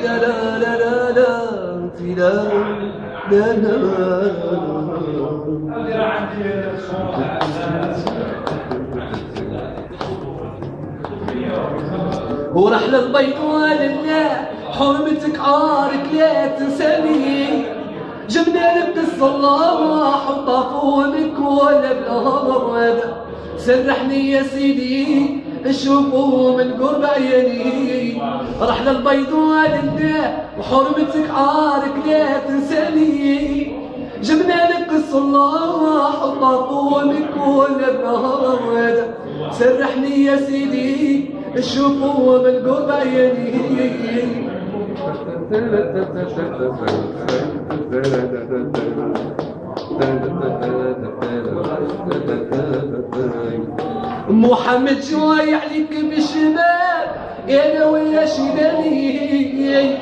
لا لا لا لا لا لا لا ورحلة البيضاء لله حرمتك عارك لا تنساني جبنا لك الصلاح وطافونك ولا بالهضر هذا سرحني يا سيدي اشوفه من قرب عيني رحلة البيضاء لله وحرمتك عارك لا تنساني جبنا لك الصلاح وطافونك ولا بالهضر هذا سرحني يا سيدي اشوفه من قرب عيني محمد جواي عليك بالشباب انا ويا شبابي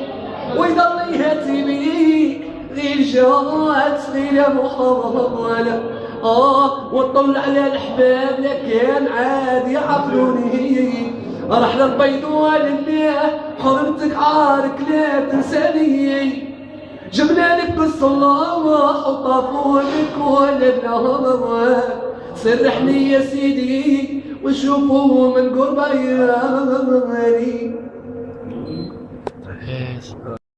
ويضل يهاتي بيك غير جات ليلة محرمة وطل على الحباب لكان عادي يعقلوني رحلة البيضاء لله حرمتك عارك لا تنساني جبنا لك بالصلاح وطافونك ولا النهار سرحني يا سيدي وشوفوا من قرب عيالي